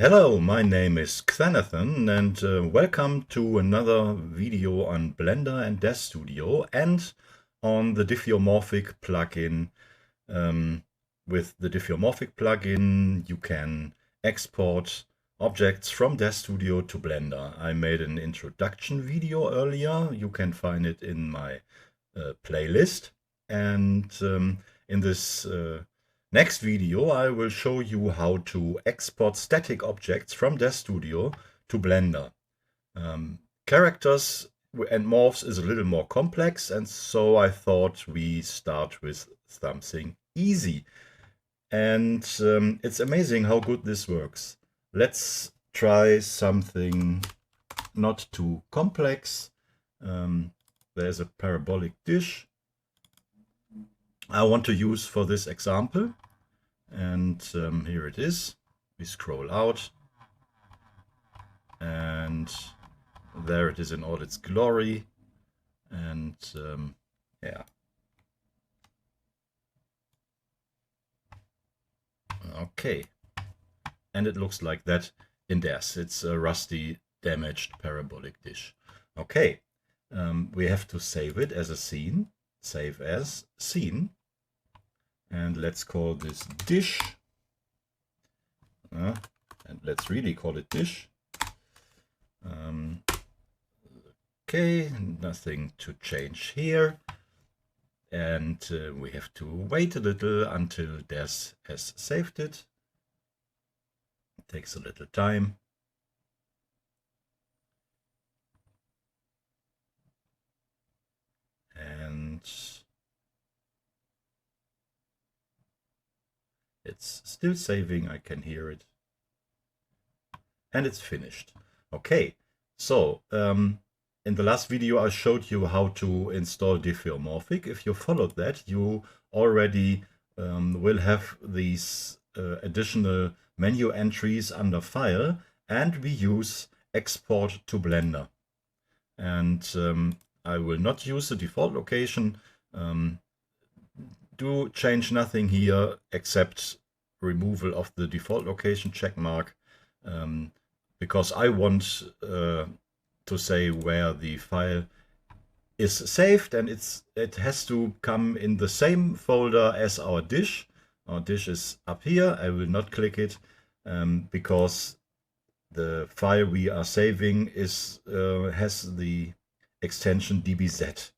Hello, my name is Xanathan and welcome to another video on Blender and DAZ Studio and on the Diffeomorphic plugin. With the Diffeomorphic plugin you can export objects from DAZ Studio to Blender. I made an introduction video earlier, you can find it in my playlist, and in this next video I will show you how to export static objects from DAZ Studio to Blender. Characters and morphs is a little more complex, and so I thought we start with something easy. And it's amazing how good this works. Let's try something not too complex. There's a parabolic dish I want to use for this example, and here it is. We scroll out and there it is in all its glory, and yeah, okay, and it looks like that in DAZ. It's a rusty, damaged parabolic dish. Okay, we have to save it as a scene. Save as scene. And let's call this dish. And let's really call it dish. Okay, nothing to change here. And we have to wait a little until DAZ has saved it. It takes a little time. And it's still saving, I can hear it. And it's finished. Okay, so in the last video I showed you how to install Diffeomorphic. If you followed that, you already will have these additional menu entries under File, and we use Export to Blender. And I will not use the default location. Do change nothing here except removal of the default location check mark, because I want to say where the file is saved, and it has to come in the same folder as our dish. Our dish is up here. I will not click it because the file we are saving is has the extension dbz,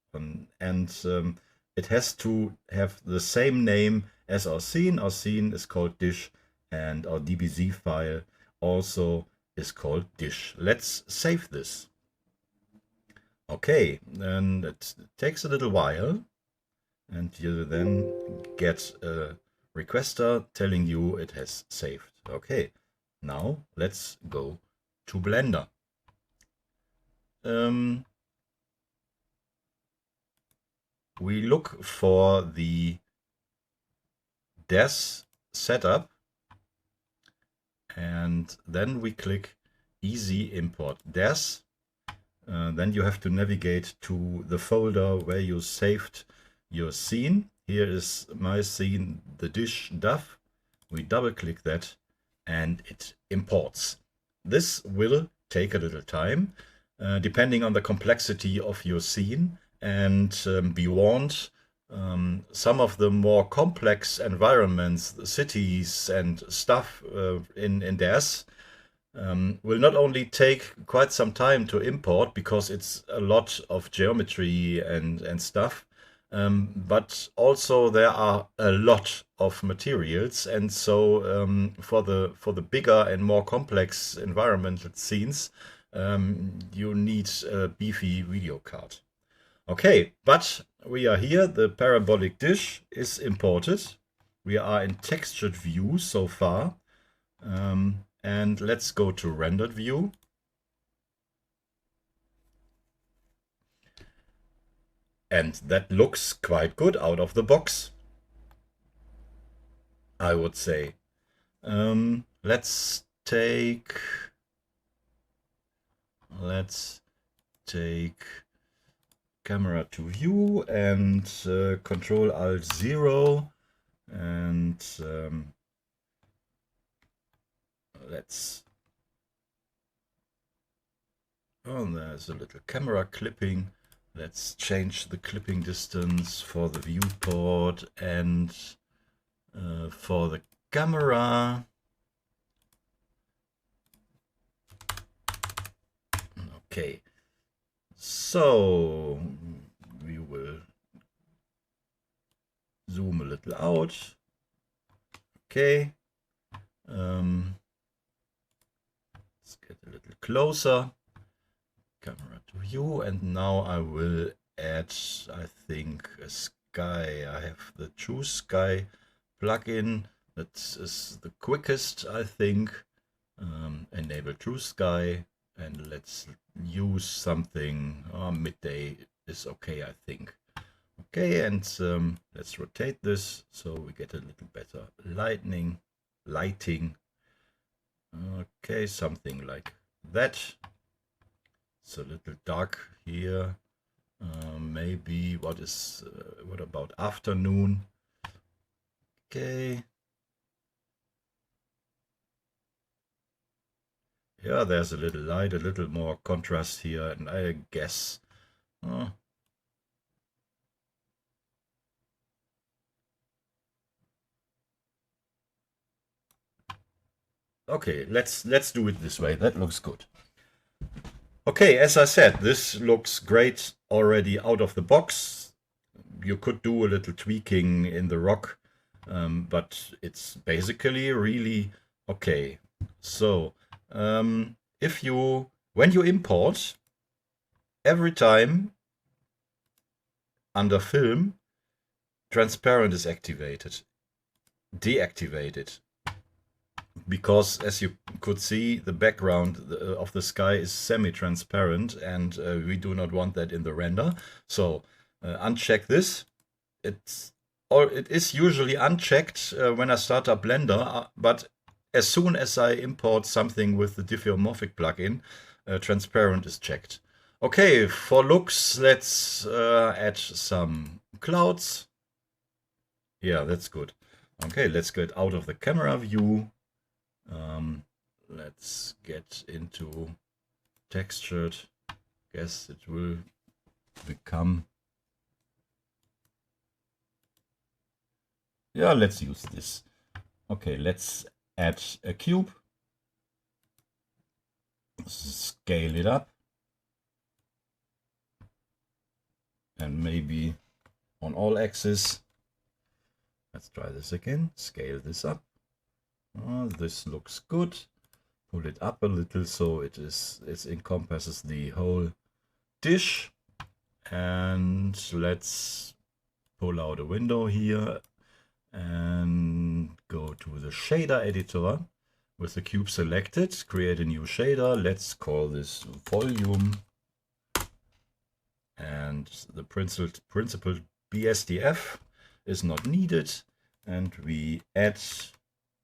and it has to have the same name as our scene. Our scene is called dish, and our dbz file also is called dish. Let's save this. Okay, and it takes a little while, and you then get a requester telling you it has saved. Okay, now let's go to Blender. We look for the DAZ setup, and then we click Easy Import DAZ. Then you have to navigate to the folder where you saved your scene. Here is my scene, the dish DAF. We double click that and it imports. This will take a little time, depending on the complexity of your scene. And be warned, some of the more complex environments, cities and stuff in DAZ will not only take quite some time to import because it's a lot of geometry and stuff, but also there are a lot of materials, and so for the bigger and more complex environmental scenes you need a beefy video card. Okay, but we are here. The parabolic dish is imported. We are in textured view so far. And let's go to rendered view. And that looks quite good out of the box, I would say. Let's take camera to view and Control-Alt-0, and let's Oh, there's a little camera clipping. Let's change the clipping distance for the viewport and for the camera. Okay, so we will zoom a little out. Okay, let's get a little closer. Camera to view, and now I will add, I think, a sky. I have the Choose Sky plugin. That is the quickest, I think. Enable True Sky, and let's use something. Midday is okay, I think. Okay, and let's rotate this so we get a little better lighting. Okay, something like that. It's a little dark here. Maybe what about afternoon? Okay. Yeah, there's a little light, a little more contrast here, and I guess okay, let's do it this way. That looks good. Okay, as I said, this looks great already out of the box. You could do a little tweaking in the rock, but it's basically really okay. So when you import, every time under film, transparent is deactivated. Because as you could see, the background of the sky is semi-transparent, and we do not want that in the render. So uncheck this. It is usually unchecked when I start up Blender, but as soon as I import something with the Diffeomorphic plugin, transparent is checked. Okay, for looks, let's add some clouds. Yeah, that's good. Okay, let's get out of the camera view. Let's get into textured. Guess it will become. Yeah, let's use this. Okay, let's add a cube. Scale it up. And maybe on all axes. Let's try this again. Scale this up. This looks good. Pull it up a little so it encompasses the whole dish. And let's pull out a window here and go to the shader editor with the cube selected. Create a new shader. Let's call this volume. And the principal BSDF is not needed. And we add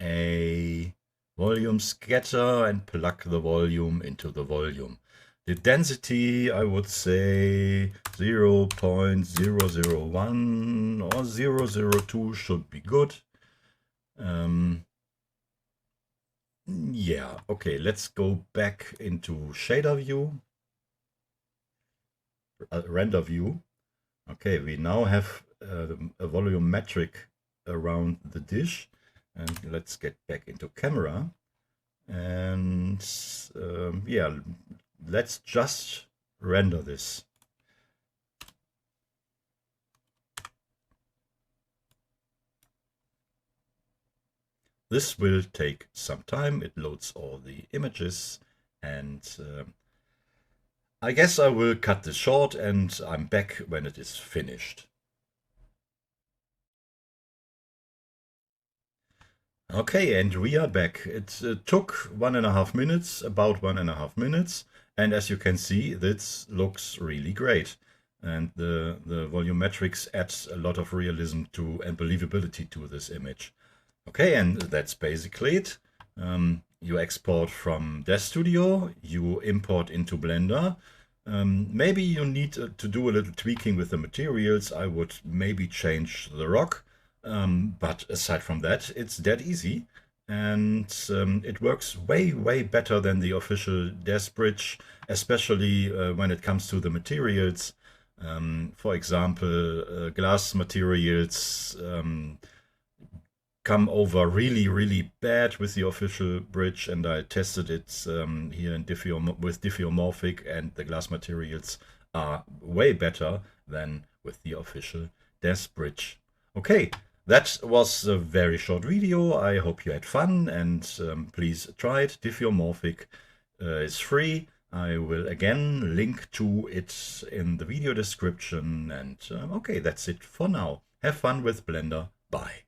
a volume scatter and plug the volume into the volume. The density, I would say 0.001 or 0.02 should be good. Yeah, okay, let's go back into shader view, render view. Okay, we now have a volumetric around the dish. And let's get back into camera, and yeah, let's just render this. This will take some time. It loads all the images, and I guess I will cut this short, and I'm back when it is finished. Okay, and we are back. It took 1.5 minutes, about 1.5 minutes, and as you can see, this looks really great. And the volumetrics adds a lot of realism and believability to this image. Okay, and that's basically it. You export from DAZ Studio, you import into Blender. Maybe you need to do a little tweaking with the materials. I would maybe change the rock. But aside from that, it's that easy. and it works way better than the official DAZ bridge, especially when it comes to the materials. For example, glass materials come over really bad with the official bridge, and I tested it here in with Diffeomorphic, and the glass materials are way better than with the official DAZ bridge. Okay, that was a very short video. I hope you had fun, and please try it. Diffeomorphic is free. I will again link to it in the video description. And okay, that's it for now. Have fun with Blender. Bye.